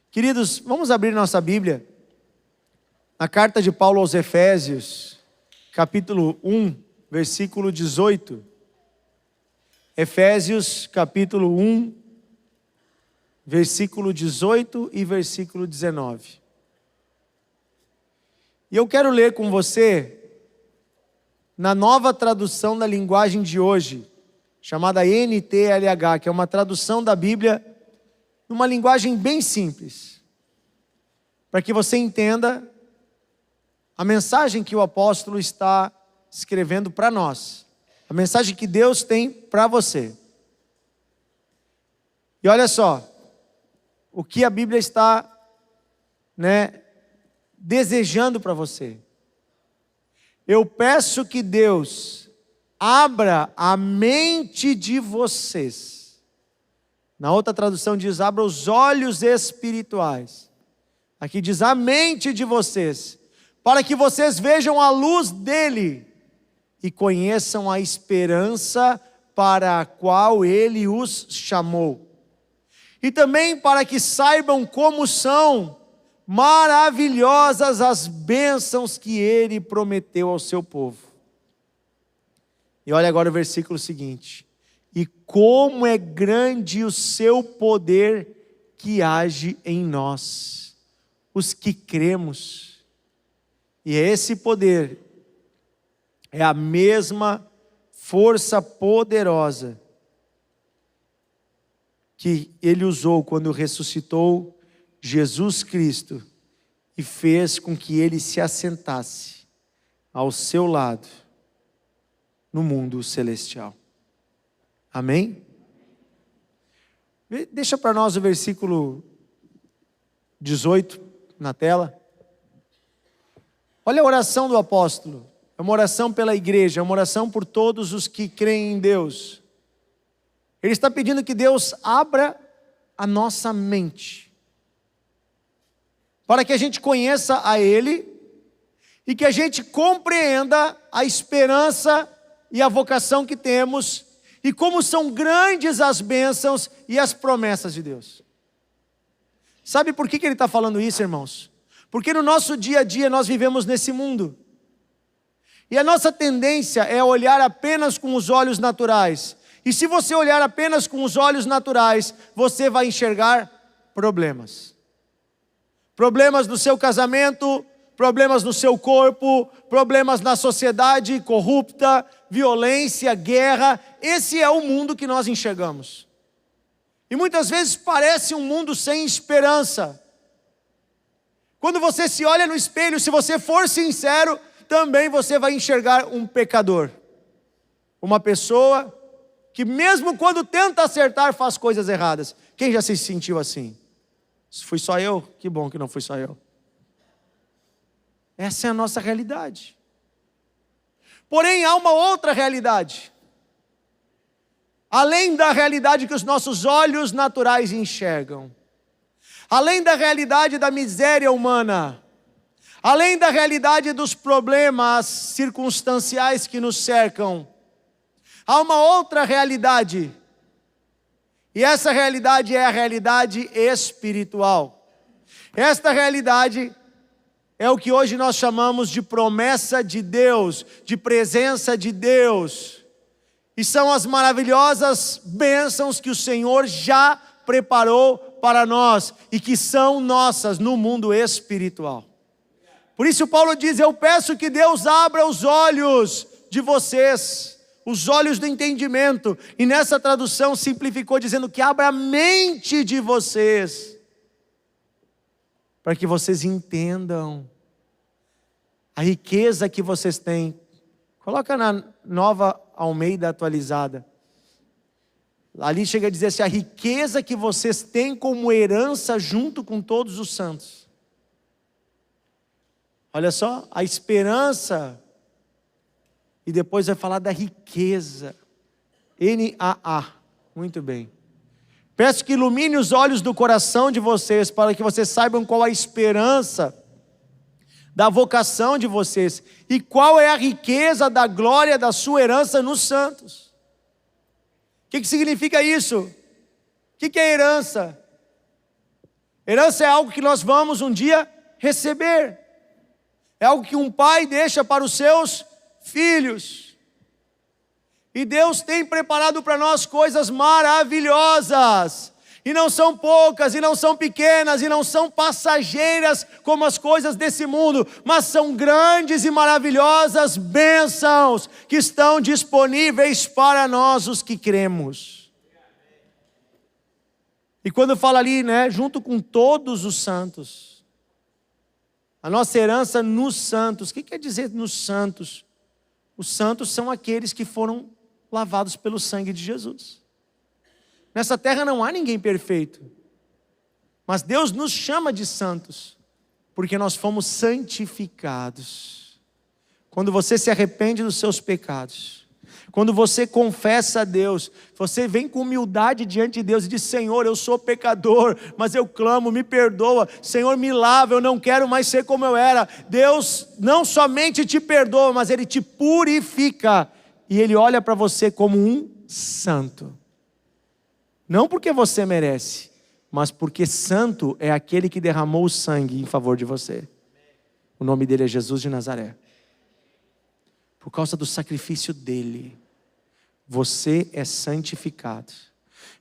Queridos, vamos abrir nossa Bíblia na carta de Paulo aos Efésios, capítulo 1, versículo 18. Efésios, capítulo 1, versículo 18 e versículo 19. E eu quero ler com você, na nova tradução da linguagem de hoje, chamada NTLH, que é uma tradução da Bíblia, numa linguagem bem simples, para que você entenda a mensagem que o apóstolo está escrevendo para nós, a mensagem que Deus tem para você. E olha só, o que a Bíblia está, desejando para você. Eu peço que Deus abra a mente de vocês. Na outra tradução diz, abra os olhos espirituais. Aqui diz, a mente de vocês, para que vocês vejam a luz dele e conheçam a esperança para a qual ele os chamou. E também para que saibam como são maravilhosas as bênçãos que ele prometeu ao seu povo. E olha agora o versículo seguinte. E como é grande o seu poder que age em nós, os que cremos. E esse poder é a mesma força poderosa que ele usou quando ressuscitou Jesus Cristo e fez com que ele se assentasse ao seu lado no mundo celestial. Amém? Deixa para nós o versículo 18 na tela. Olha a oração do apóstolo. É uma oração pela igreja, é uma oração por todos os que creem em Deus. Ele está pedindo que Deus abra a nossa mente, para que a gente conheça a Ele e que a gente compreenda a esperança e a vocação que temos e como são grandes as bênçãos e as promessas de Deus. Sabe por que ele está falando isso, irmãos? Porque no nosso dia a dia nós vivemos nesse mundo. E a nossa tendência é olhar apenas com os olhos naturais. E se você olhar apenas com os olhos naturais, você vai enxergar problemas. Problemas no seu casamento, problemas no seu corpo, problemas na sociedade corrupta, violência, guerra. Esse é o mundo que nós enxergamos. E muitas vezes parece um mundo sem esperança. Quando você se olha no espelho, se você for sincero, também você vai enxergar um pecador. Uma pessoa que mesmo quando tenta acertar, faz coisas erradas. Quem já se sentiu assim? Se fui só eu, que bom que não fui só eu. Essa é a nossa realidade. Porém, há uma outra realidade. Além da realidade que os nossos olhos naturais enxergam. Além da realidade da miséria humana. Além da realidade dos problemas circunstanciais que nos cercam. Há uma outra realidade. E essa realidade é a realidade espiritual. Esta realidade é o que hoje nós chamamos de promessa de Deus, de presença de Deus. E são as maravilhosas bênçãos que o Senhor já preparou para nós e que são nossas no mundo espiritual. Por isso Paulo diz, eu peço que Deus abra os olhos de vocês, os olhos do entendimento. E nessa tradução simplificou dizendo que abra a mente de vocês, para que vocês entendam a riqueza que vocês têm. Coloca na Nova Almeida atualizada. Ali chega a dizer assim, a riqueza que vocês têm como herança junto com todos os santos. Olha só, a esperança. E depois vai falar da riqueza. N-A-A. Muito bem. Peço que ilumine os olhos do coração de vocês, para que vocês saibam qual a esperança da vocação de vocês, e qual é a riqueza da glória da sua herança nos santos. O que significa isso? O que é herança? Herança é algo que nós vamos um dia receber. É algo que um pai deixa para os seus filhos. E Deus tem preparado para nós coisas maravilhosas. E não são poucas, e não são pequenas, e não são passageiras como as coisas desse mundo, mas são grandes e maravilhosas bênçãos que estão disponíveis para nós os que cremos. E quando fala ali, né, junto com todos os santos, a nossa herança nos santos, o que quer dizer nos santos? Os santos são aqueles que foram lavados pelo sangue de Jesus. Nessa terra não há ninguém perfeito, mas Deus nos chama de santos, porque nós fomos santificados. Quando você se arrepende dos seus pecados, quando você confessa a Deus, você vem com humildade diante de Deus e diz: Senhor, eu sou pecador, mas eu clamo, me perdoa, Senhor, me lava, eu não quero mais ser como eu era. Deus não somente te perdoa, mas Ele te purifica, e Ele olha para você como um santo. Não porque você merece, mas porque santo é aquele que derramou o sangue em favor de você. O nome dele é Jesus de Nazaré. Por causa do sacrifício dele, você é santificado.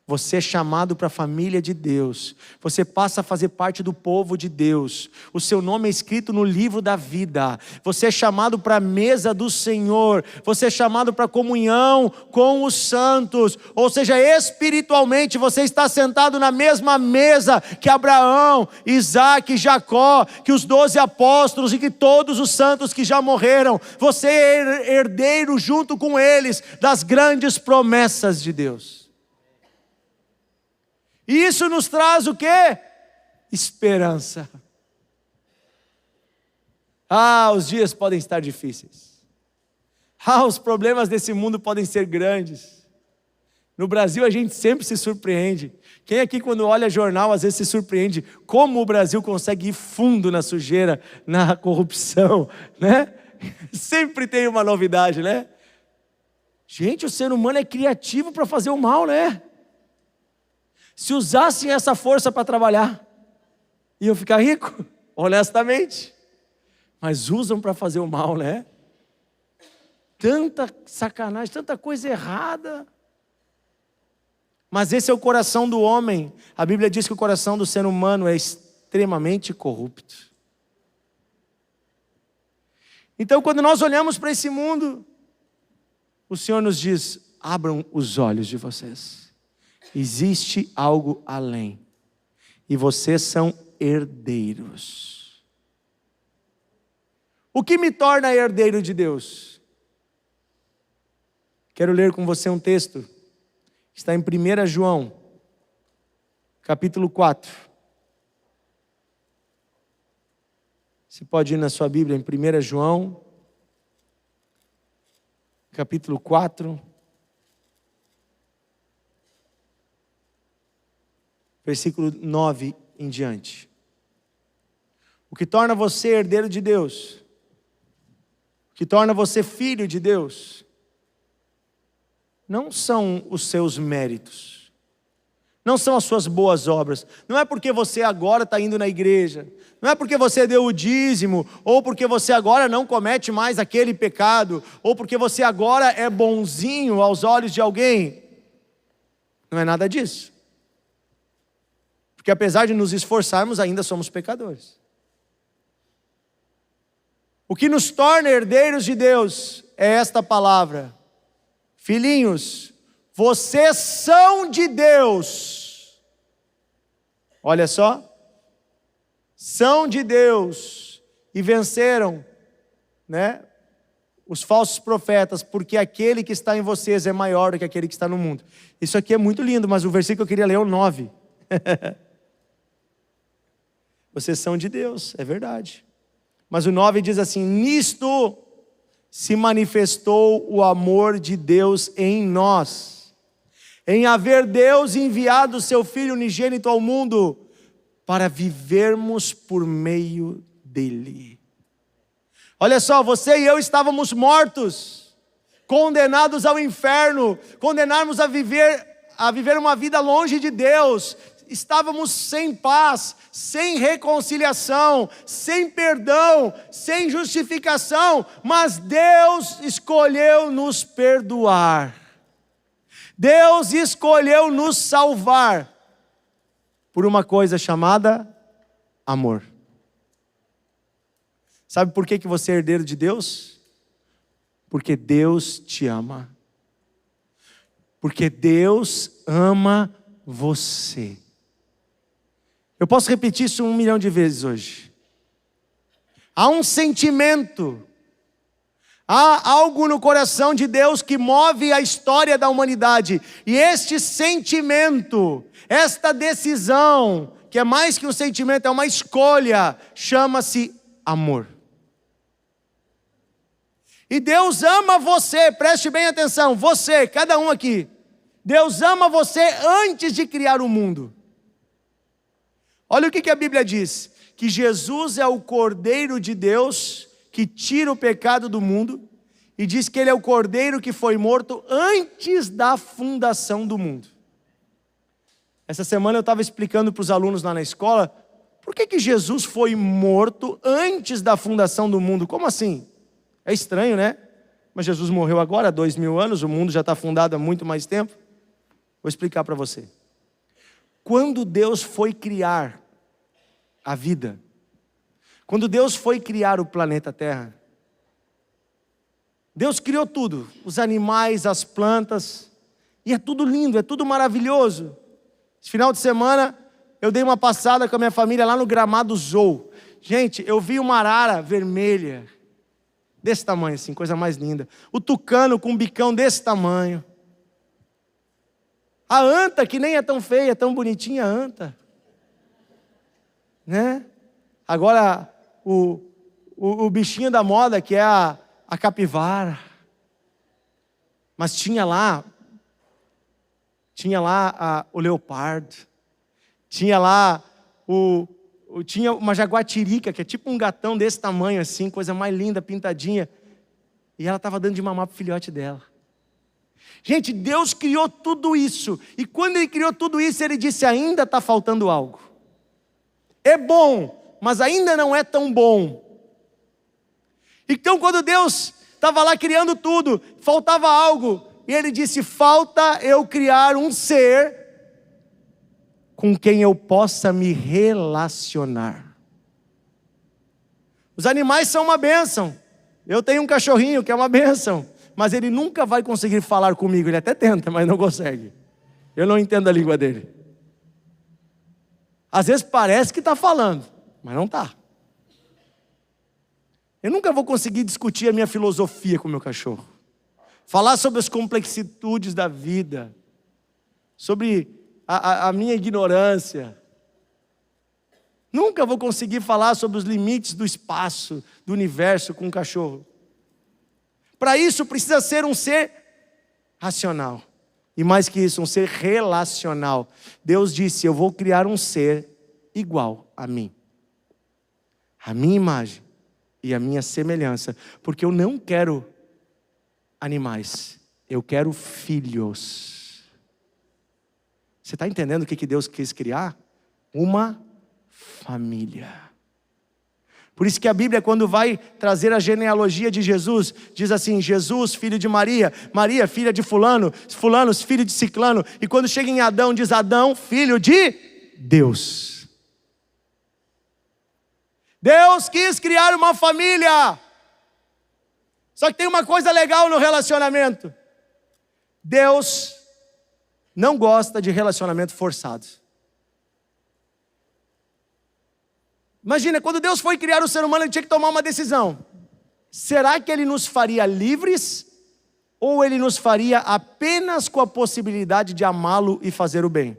Você é chamado para a família de Deus. Você passa a fazer parte do povo de Deus. O seu nome é escrito no livro da vida. Você é chamado para a mesa do Senhor. Você é chamado para a comunhão com os santos. Ou seja, espiritualmente você está sentado na mesma mesa que Abraão, Isaac, Jacó, que os 12 apóstolos e que todos os santos que já morreram. Você é herdeiro junto com eles das grandes promessas de Deus. E isso nos traz o quê? Esperança. Os dias podem estar difíceis. Os problemas desse mundo podem ser grandes. No Brasil a gente sempre se surpreende. Quem aqui quando olha jornal às vezes se surpreende como o Brasil consegue ir fundo na sujeira, na corrupção, né? Sempre tem uma novidade, né? Gente, o ser humano é criativo para fazer o mal, né? Se usassem essa força para trabalhar, iam ficar ricos, honestamente. Mas usam para fazer o mal, né? Tanta sacanagem, tanta coisa errada. Mas esse é o coração do homem. A Bíblia diz que o coração do ser humano é extremamente corrupto. Então, quando nós olhamos para esse mundo, o Senhor nos diz: abram os olhos de vocês. Existe algo além. E vocês são herdeiros. O que me torna herdeiro de Deus? Quero ler com você um texto. Está em 1 João, capítulo 4. Você pode ir na sua Bíblia em 1 João, capítulo 4. Versículo 9 em diante. O que torna você herdeiro de Deus, o que torna você filho de Deus, não são os seus méritos, não são as suas boas obras. Não é porque você agora está indo na igreja, não é porque você deu o dízimo, ou porque você agora não comete mais aquele pecado, ou porque você agora é bonzinho aos olhos de alguém. Não é nada disso. Porque apesar de nos esforçarmos, ainda somos pecadores. O que nos torna herdeiros de Deus é esta palavra: filhinhos, vocês são de Deus. Olha só. São de Deus e venceram, né, os falsos profetas, porque aquele que está em vocês é maior do que aquele que está no mundo. Isso aqui é muito lindo, mas o versículo que eu queria ler é o 9. Vocês são de Deus, é verdade. Mas o 9 diz assim: nisto se manifestou o amor de Deus em nós, em haver Deus enviado o seu Filho unigênito ao mundo, para vivermos por meio dele. Olha só, você e eu estávamos mortos, condenados ao inferno, condenados a viver uma vida longe de Deus, estávamos sem paz, sem reconciliação, sem perdão, sem justificação, mas Deus escolheu nos perdoar. Deus escolheu nos salvar por uma coisa chamada amor. Sabe por que você é herdeiro de Deus? Porque Deus te ama. Porque Deus ama você. Eu posso repetir isso 1 milhão de vezes hoje. Há um sentimento, há algo no coração de Deus que move a história da humanidade. E este sentimento, esta decisão, que é mais que um sentimento, é uma escolha, chama-se amor. E Deus ama você, preste bem atenção, você, cada um aqui. Deus ama você antes de criar o mundo. Olha o que a Bíblia diz, que Jesus é o Cordeiro de Deus, que tira o pecado do mundo, e diz que Ele é o Cordeiro que foi morto antes da fundação do mundo. Essa semana eu estava explicando para os alunos lá na escola, por que Jesus foi morto antes da fundação do mundo? Como assim? É estranho, né? Mas Jesus morreu agora há 2000 anos, o mundo já está fundado há muito mais tempo. Vou explicar para você. Quando Deus foi criar a vida, quando Deus foi criar o planeta Terra, Deus criou tudo, os animais, as plantas, e é tudo lindo, é tudo maravilhoso. Esse final de semana, eu dei uma passada com a minha família lá no Gramado Zoo. Gente, eu vi uma arara vermelha, desse tamanho assim, coisa mais linda. O tucano com um bicão desse tamanho. A anta, que nem é tão feia, é tão bonitinha a anta. Né? Agora, o bichinho da moda, que é a capivara. Mas tinha lá o leopardo. Tinha lá tinha uma jaguatirica, que é tipo um gatão desse tamanho assim, coisa mais linda, pintadinha. E ela estava dando de mamar para o filhote dela. Gente, Deus criou tudo isso. E quando Ele criou tudo isso, Ele disse, ainda está faltando algo. É bom, mas ainda não é tão bom. Então quando Deus estava lá criando tudo, faltava algo. E Ele disse, falta eu criar um ser com quem eu possa me relacionar. Os animais são uma bênção. Eu tenho um cachorrinho que é uma bênção, mas ele nunca vai conseguir falar comigo. Ele até tenta, mas não consegue. Eu não entendo a língua dele. Às vezes parece que está falando, mas não está. Eu nunca vou conseguir discutir a minha filosofia com o meu cachorro. Falar sobre as complexitudes da vida, sobre a minha ignorância. Nunca vou conseguir falar sobre os limites do espaço, do universo com um cachorro. Para isso precisa ser um ser racional. E mais que isso, um ser relacional. Deus disse, eu vou criar um ser igual a mim. A minha imagem e a minha semelhança. Porque eu não quero animais, eu quero filhos. Você está entendendo o que Deus quis criar? Uma família. Por isso que a Bíblia, quando vai trazer a genealogia de Jesus, diz assim, Jesus, filho de Maria, Maria, filha de fulano, fulano, filho de ciclano. E quando chega em Adão, diz Adão, filho de Deus. Deus quis criar uma família. Só que tem uma coisa legal no relacionamento. Deus não gosta de relacionamento forçado. Imagina, quando Deus foi criar o ser humano, Ele tinha que tomar uma decisão. Será que Ele nos faria livres? Ou Ele nos faria apenas com a possibilidade de amá-lo e fazer o bem?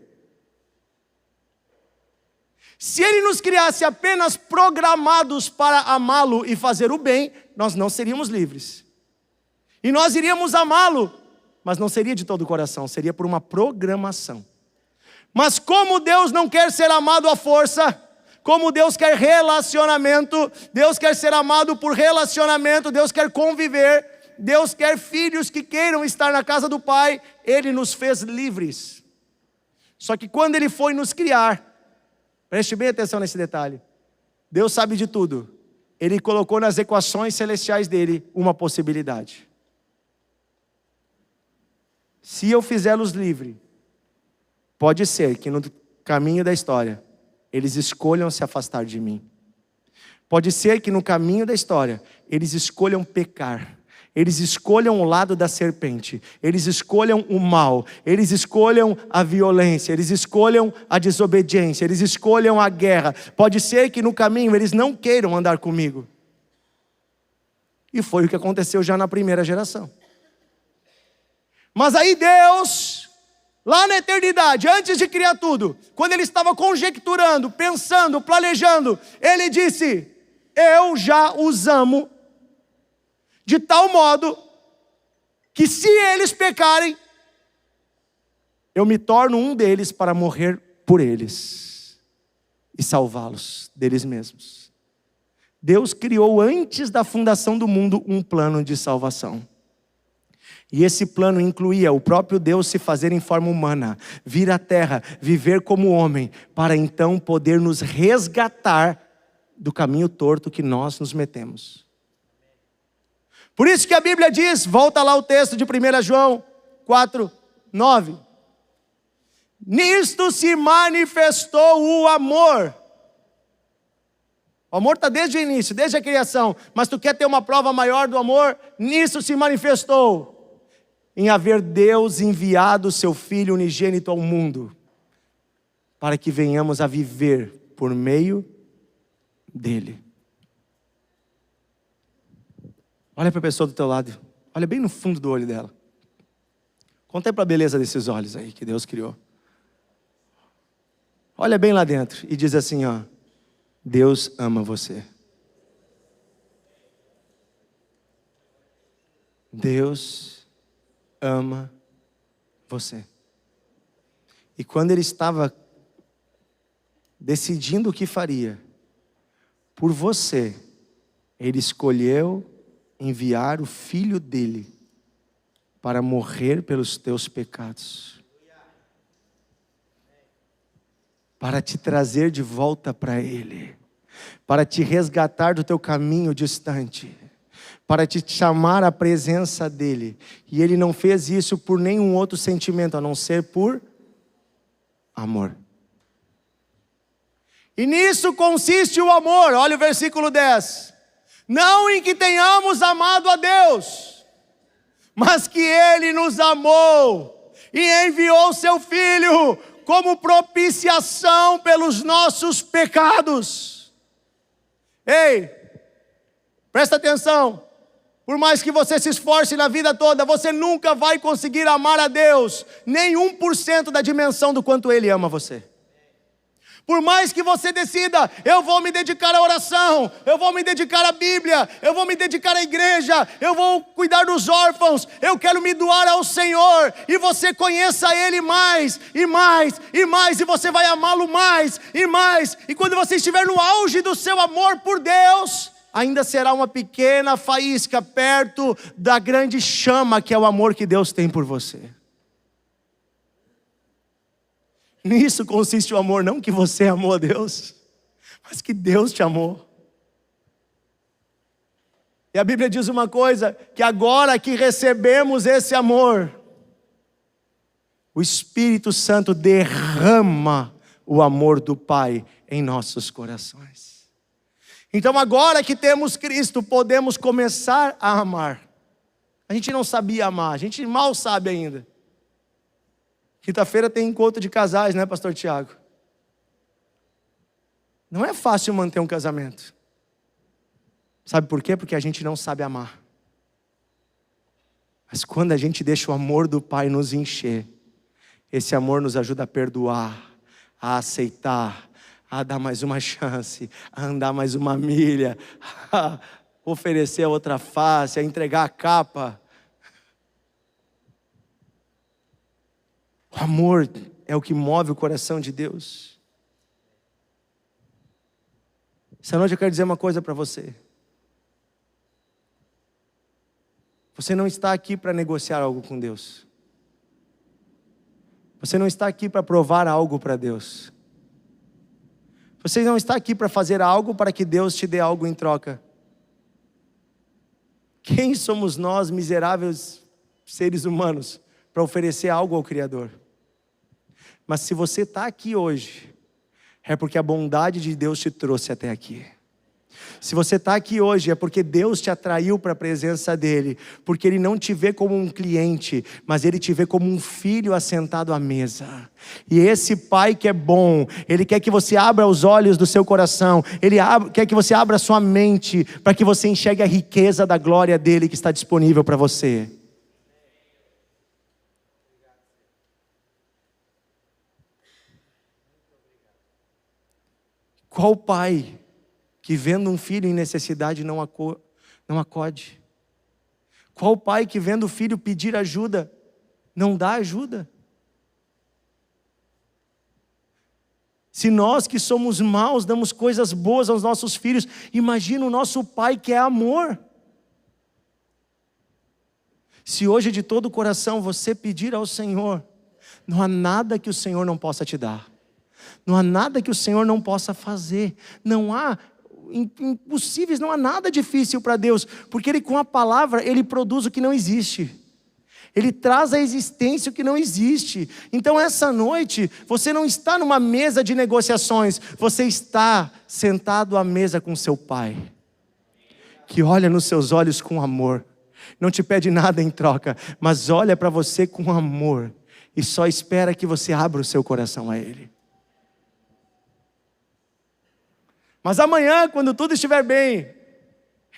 Se Ele nos criasse apenas programados para amá-lo e fazer o bem, nós não seríamos livres. E nós iríamos amá-lo, mas não seria de todo o coração, seria por uma programação. Mas como Deus não quer ser amado à força, como Deus quer relacionamento, Deus quer ser amado por relacionamento, Deus quer conviver, Deus quer filhos que queiram estar na casa do Pai, Ele nos fez livres. Só que quando Ele foi nos criar, preste bem atenção nesse detalhe, Deus sabe de tudo. Ele colocou nas equações celestiais dele uma possibilidade. Se eu fizê-los livres, pode ser que no caminho da história, eles escolham se afastar de mim. Pode ser que no caminho da história, eles escolham pecar. Eles escolham o lado da serpente. Eles escolham o mal. Eles escolham a violência. Eles escolham a desobediência. Eles escolham a guerra. Pode ser que no caminho eles não queiram andar comigo. E foi o que aconteceu já na primeira geração. Mas aí Deus, lá na eternidade, antes de criar tudo, quando Ele estava conjecturando, pensando, planejando, Ele disse: eu já os amo de tal modo que se eles pecarem, eu me torno um deles para morrer por eles e salvá-los deles mesmos. Deus criou antes da fundação do mundo um plano de salvação. E esse plano incluía o próprio Deus se fazer em forma humana, vir à terra, viver como homem, para então poder nos resgatar do caminho torto que nós nos metemos. Por isso que a Bíblia diz, volta lá o texto de 1 João 4:9. Nisto se manifestou o amor. O amor está desde o início, desde a criação. Mas tu quer ter uma prova maior do amor? Nisso se manifestou. Em haver Deus enviado o seu Filho unigênito ao mundo, para que venhamos a viver por meio dele. Olha para a pessoa do teu lado. Olha bem no fundo do olho dela. Contempla a beleza desses olhos aí que Deus criou. Olha bem lá dentro e diz assim, ó: Deus ama você. Deus ama você. E quando Ele estava decidindo o que faria por você, Ele escolheu enviar o Filho dele para morrer pelos teus pecados, para te trazer de volta para Ele, para te resgatar do teu caminho distante, para te chamar à presença dEle. E Ele não fez isso por nenhum outro sentimento, a não ser por amor. E nisso consiste o amor. Olha o versículo 10. Não em que tenhamos amado a Deus, mas que Ele nos amou e enviou seu Filho como propiciação pelos nossos pecados. Ei, presta atenção. Por mais que você se esforce na vida toda, você nunca vai conseguir amar a Deus nem 1% da dimensão do quanto Ele ama você. Por mais que você decida, eu vou me dedicar à oração, eu vou me dedicar à Bíblia, eu vou me dedicar à igreja, eu vou cuidar dos órfãos, eu quero me doar ao Senhor, e você conheça Ele mais, e mais, e mais, e você vai amá-lo mais, e quando você estiver no auge do seu amor por Deus, ainda será uma pequena faísca perto da grande chama que é o amor que Deus tem por você. Nisso consiste o amor, não que você amou a Deus, mas que Deus te amou. E a Bíblia diz uma coisa, que agora que recebemos esse amor, o Espírito Santo derrama o amor do Pai em nossos corações. Então agora que temos Cristo, podemos começar a amar. A gente não sabia amar, a gente mal sabe ainda. Quinta-feira tem encontro de casais, né, pastor Tiago? Não é fácil manter um casamento. Sabe por quê? Porque a gente não sabe amar. Mas quando a gente deixa o amor do Pai nos encher, esse amor nos ajuda a perdoar, a aceitar, a dar mais uma chance, a andar mais uma milha, a oferecer a outra face, a entregar a capa. O amor é o que move o coração de Deus. Essa noite eu quero dizer uma coisa para você. Você não está aqui para negociar algo com Deus. Você não está aqui para provar algo para Deus. Você não está aqui para fazer algo para que Deus te dê algo em troca. Quem somos nós, miseráveis seres humanos, para oferecer algo ao Criador? Mas se você está aqui hoje, é porque a bondade de Deus te trouxe até aqui. Se você está aqui hoje, é porque Deus te atraiu para a presença dEle, porque Ele não te vê como um cliente, mas Ele te vê como um filho assentado à mesa. E esse Pai que é bom, Ele quer que você abra os olhos do seu coração, Ele quer que você abra a sua mente, para que você enxergue a riqueza da glória dEle que está disponível para você. Qual pai que vendo um filho em necessidade não acode? Qual pai que vendo o filho pedir ajuda, não dá ajuda? Se nós que somos maus damos coisas boas aos nossos filhos, imagina o nosso pai que é amor. Se hoje de todo o coração você pedir ao Senhor, não há nada que o Senhor não possa te dar. Não há nada que o Senhor não possa fazer. Não há impossíveis, não há nada difícil para Deus, porque Ele com a palavra, Ele produz o que não existe. Ele traz à existência o que não existe. Então essa noite, você não está numa mesa de negociações, você está sentado à mesa com seu Pai, que olha nos seus olhos com amor, não te pede nada em troca, mas olha para você com amor, e só espera que você abra o seu coração a Ele. Mas amanhã, quando tudo estiver bem,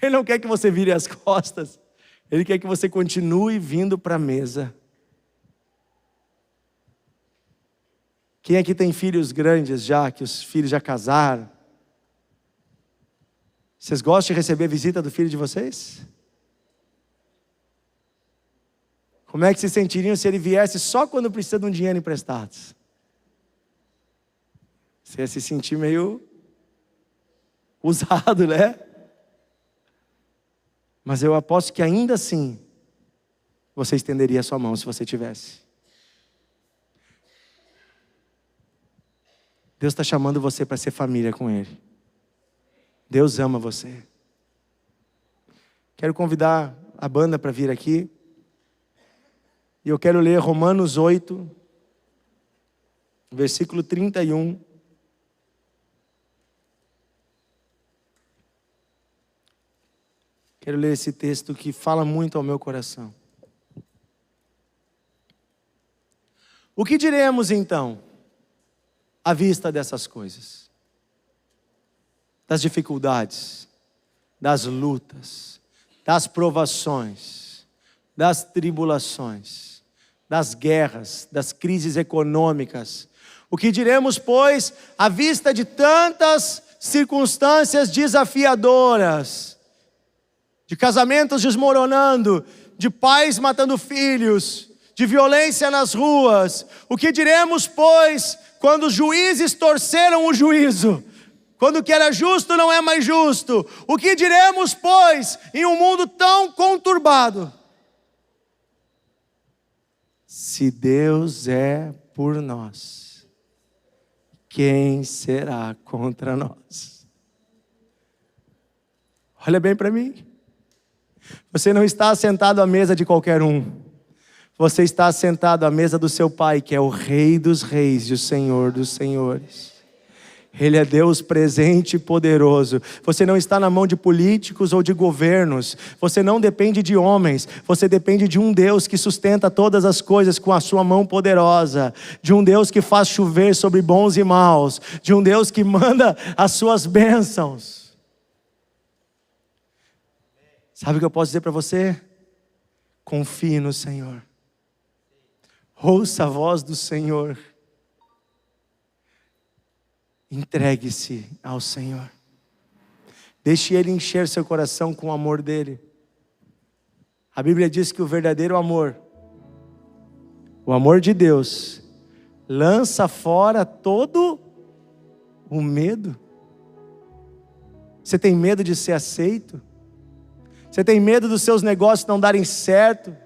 Ele não quer que você vire as costas. Ele quer que você continue vindo para a mesa. Quem aqui tem filhos grandes já, que os filhos já casaram? Vocês gostam de receber visita do filho de vocês? Como é que se sentiriam se ele viesse só quando precisa de um dinheiro emprestado? Você ia se sentir meio usado, né? Mas eu aposto que ainda assim, você estenderia a sua mão se você tivesse. Deus está chamando você para ser família com Ele. Deus ama você. Quero convidar a banda para vir aqui. E eu quero ler Romanos 8, versículo 31. Quero ler esse texto que fala muito ao meu coração. O que diremos então, à vista dessas coisas? Das dificuldades, das lutas, das provações, das tribulações, das guerras, das crises econômicas. O que diremos, pois, à vista de tantas circunstâncias desafiadoras, de casamentos desmoronando, de pais matando filhos, de violência nas ruas? O que diremos, pois, quando os juízes torceram o juízo? Quando o que era justo não é mais justo? O que diremos, pois, em um mundo tão conturbado? Se Deus é por nós, quem será contra nós? Olha bem para mim. Você não está sentado à mesa de qualquer um. Você está sentado à mesa do seu Pai, que é o Rei dos Reis e o Senhor dos Senhores. Ele é Deus presente e poderoso. Você não está na mão de políticos ou de governos. Você não depende de homens. Você depende de um Deus que sustenta todas as coisas com a sua mão poderosa. De um Deus que faz chover sobre bons e maus. De um Deus que manda as suas bênçãos. Sabe o que eu posso dizer para você? Confie no Senhor. Ouça a voz do Senhor. Entregue-se ao Senhor. Deixe Ele encher seu coração com o amor dEle. A Bíblia diz que o verdadeiro amor, o amor de Deus, lança fora todo o medo. Você tem medo de ser aceito? Você tem medo dos seus negócios não darem certo?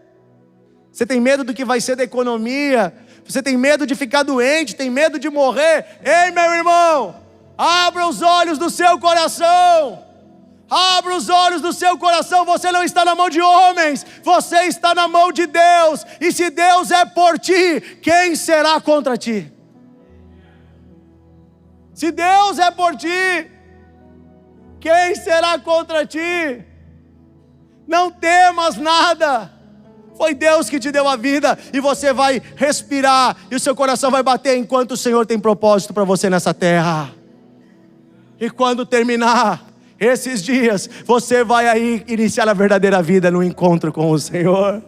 Você tem medo do que vai ser da economia? Você tem medo de ficar doente, tem medo de morrer. Ei, meu irmão, abra os olhos do seu coração. Abra os olhos do seu coração. Você não está na mão de homens, você está na mão de Deus. E se Deus é por ti, quem será contra ti? Se Deus é por ti, quem será contra ti? Não temas nada. Foi Deus que te deu a vida, e você vai respirar, e o seu coração vai bater enquanto o Senhor tem propósito para você nessa terra. E quando terminar esses dias, você vai aí iniciar a verdadeira vida no encontro com o Senhor.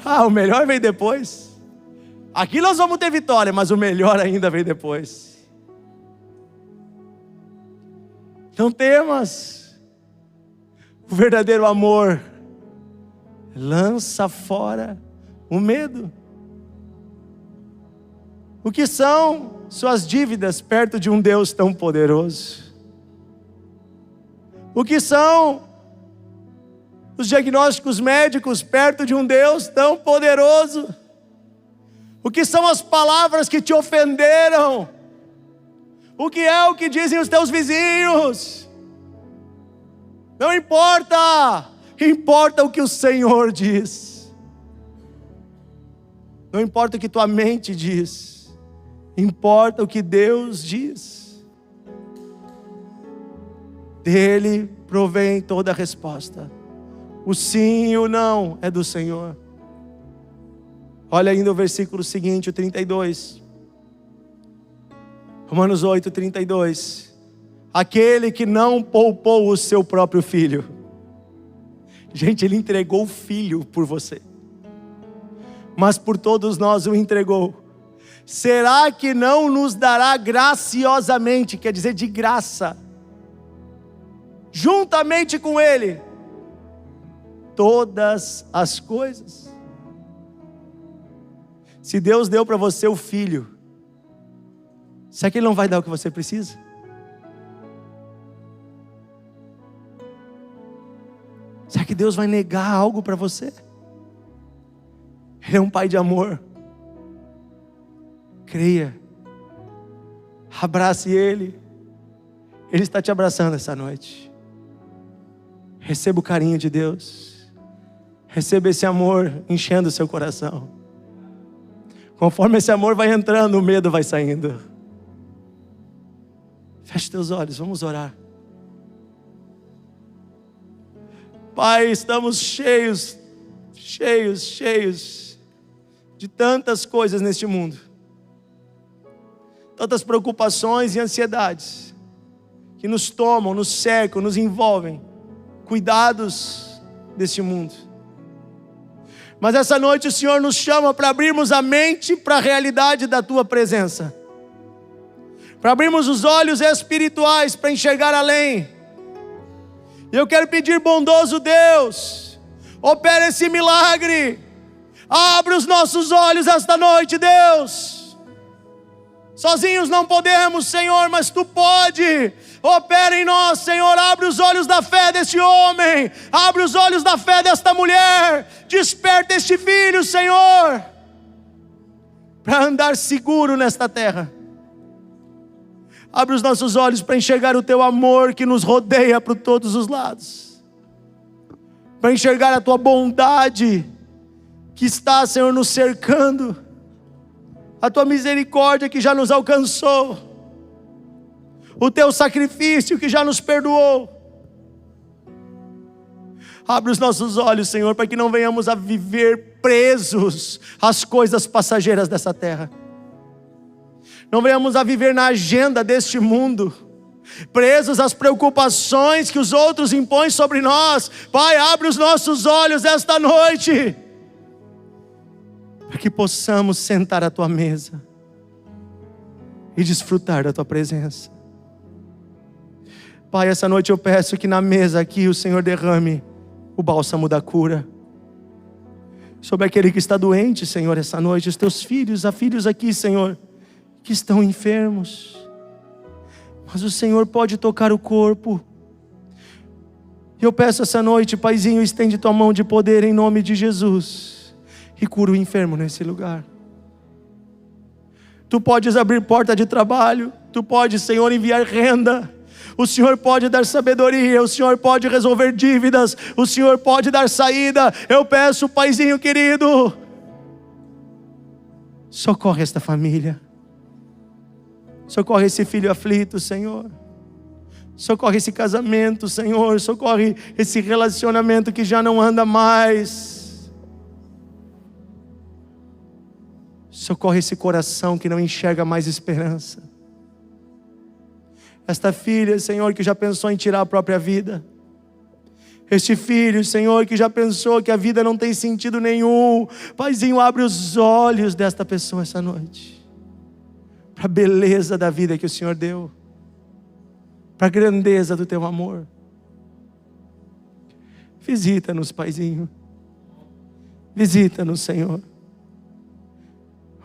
O melhor vem depois. Aqui nós vamos ter vitória, mas o melhor ainda vem depois. Não temas. O verdadeiro amor lança fora o medo. O que são suas dívidas perto de um Deus tão poderoso? O que são os diagnósticos médicos perto de um Deus tão poderoso? O que são as palavras que te ofenderam? O que é o que dizem os teus vizinhos? Não importa, importa o que o Senhor diz. Não importa o que tua mente diz, importa o que Deus diz. Dele provém toda a resposta. O sim e o não é do Senhor. Olha ainda o versículo seguinte, o 32. Romanos 8, 32. Aquele que não poupou o seu próprio filho. Gente, ele entregou o filho por você, mas por todos nós o entregou. Será que não nos dará graciosamente, quer dizer de graça, juntamente com ele, todas as coisas? Se Deus deu para você o filho, será que ele não vai dar o que você precisa? Será que Deus vai negar algo para você? Ele é um pai de amor. Creia. Abrace Ele. Ele está te abraçando essa noite. Receba o carinho de Deus. Receba esse amor enchendo o seu coração. Conforme esse amor vai entrando, o medo vai saindo. Feche teus olhos, vamos orar. Pai, estamos cheios de tantas coisas neste mundo. Tantas preocupações e ansiedades que nos tomam, nos cercam, nos envolvem. Cuidados deste mundo. Mas essa noite o Senhor nos chama para abrirmos a mente para a realidade da Tua presença. Para abrirmos os olhos espirituais para enxergar além. E eu quero pedir, bondoso Deus, opera esse milagre. Abre os nossos olhos esta noite, Deus. Sozinhos não podemos, Senhor, mas Tu pode. Opera em nós, Senhor. Abre os olhos da fé deste homem. Abre os olhos da fé desta mulher. Desperta este filho, Senhor, para andar seguro nesta terra. Abre os nossos olhos para enxergar o Teu amor que nos rodeia por todos os lados. Para enxergar a Tua bondade que está, Senhor, nos cercando. A Tua misericórdia que já nos alcançou. O Teu sacrifício que já nos perdoou. Abre os nossos olhos, Senhor, para que não venhamos a viver presos às coisas passageiras dessa terra. Não venhamos a viver na agenda deste mundo, presos às preocupações que os outros impõem sobre nós. Pai, abre os nossos olhos esta noite, para que possamos sentar à Tua mesa e desfrutar da Tua presença. Pai, essa noite eu peço que na mesa aqui o Senhor derrame o bálsamo da cura sobre aquele que está doente, Senhor, essa noite. Os Teus filhos, há filhos aqui, Senhor, que estão enfermos, mas o Senhor pode tocar o corpo. Eu peço essa noite, Paizinho, estende Tua mão de poder em nome de Jesus e cura o enfermo nesse lugar. Tu podes abrir porta de trabalho. Tu podes, Senhor, enviar renda. O Senhor pode dar sabedoria. O Senhor pode resolver dívidas. O Senhor pode dar saída. Eu peço, Paizinho querido, socorre esta família. Socorre esse filho aflito, Senhor. Socorre esse casamento, Senhor. Socorre esse relacionamento que já não anda mais. Socorre esse coração que não enxerga mais esperança. Esta filha, Senhor, que já pensou em tirar a própria vida. Este filho, Senhor, que já pensou que a vida não tem sentido nenhum. Paizinho, abre os olhos desta pessoa essa noite. Para a beleza da vida que o Senhor deu. Para a grandeza do teu amor. Visita-nos, Paizinho. Visita-nos, Senhor.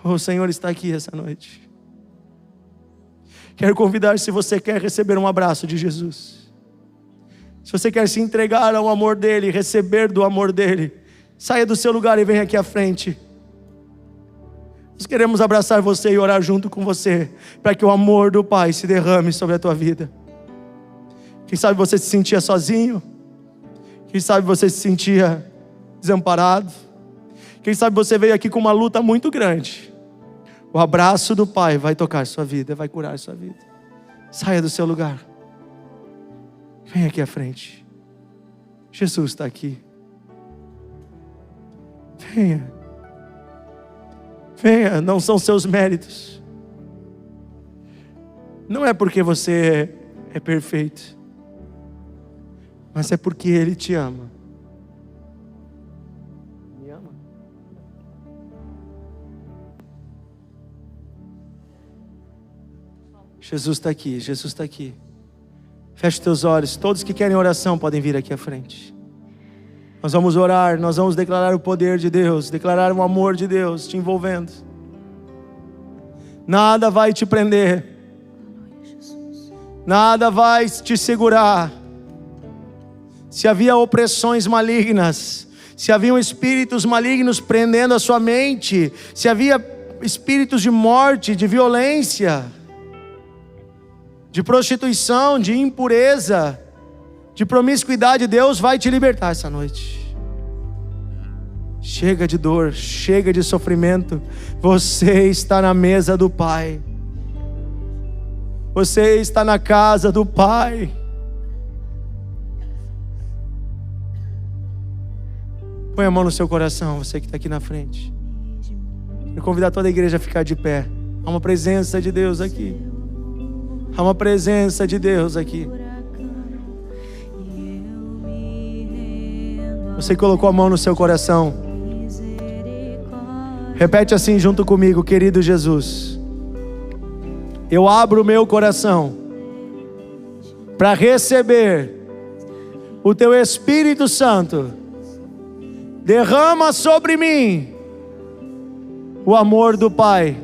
O Senhor está aqui essa noite. Quero convidar, se você quer receber um abraço de Jesus, se você quer se entregar ao amor dEle, receber do amor dEle, saia do seu lugar e venha aqui à frente. Nós queremos abraçar você e orar junto com você, para que o amor do Pai se derrame sobre a tua vida. Quem sabe você se sentia sozinho, quem sabe você se sentia desamparado, quem sabe você veio aqui com uma luta muito grande. O abraço do Pai vai tocar sua vida, vai curar sua vida. Saia do seu lugar. Venha aqui à frente. Jesus está aqui. Venha. Venha, não são seus méritos. Não é porque você é perfeito, mas é porque Ele te ama. Jesus está aqui, Jesus está aqui. Feche teus olhos. Todos que querem oração podem vir aqui à frente. Nós vamos orar, nós vamos declarar o poder de Deus, declarar o amor de Deus te envolvendo. Nada vai te prender, nada vai te segurar. Se havia opressões malignas, se haviam espíritos malignos prendendo a sua mente, se havia espíritos de morte, de violência, de prostituição, de impureza, de promiscuidade, Deus vai te libertar essa noite. Chega de dor, chega de sofrimento. Você está na mesa do Pai. Você está na casa do Pai. Põe a mão no seu coração, você que está aqui na frente. Quero convidar toda a igreja a ficar de pé. Há uma presença de Deus aqui. Há uma presença de Deus aqui. Você colocou a mão no seu coração. Repete assim junto comigo: querido Jesus, eu abro o meu coração para receber o Teu Espírito Santo. Derrama sobre mim o amor do Pai.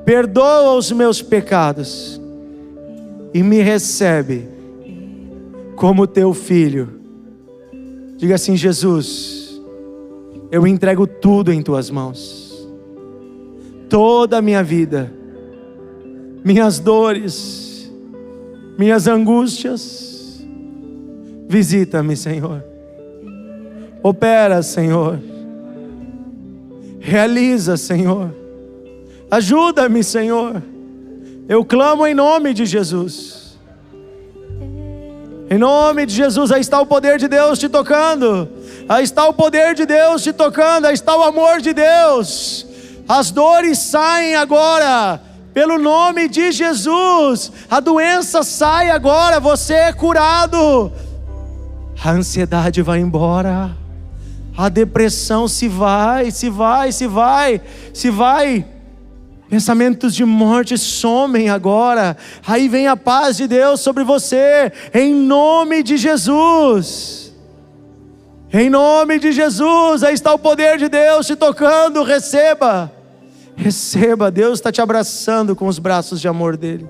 Perdoa os meus pecados e me recebe como Teu filho. Diga assim: Jesus, eu entrego tudo em Tuas mãos. Toda a minha vida, minhas dores, minhas angústias. Visita-me, Senhor. Opera, Senhor. Realiza, Senhor. Ajuda-me, Senhor. Eu clamo em nome de Jesus. Em nome de Jesus. Aí está o poder de Deus te tocando. Aí está o poder de Deus te tocando. Aí está o amor de Deus. As dores saem agora, pelo nome de Jesus. A doença sai agora. Você é curado. A ansiedade vai embora. A depressão se vai. Pensamentos de morte somem agora. Aí vem a paz de Deus sobre você, em nome de Jesus. Em nome de Jesus. Aí está o poder de Deus te tocando. Receba. Receba. Deus está te abraçando com os braços de amor dele.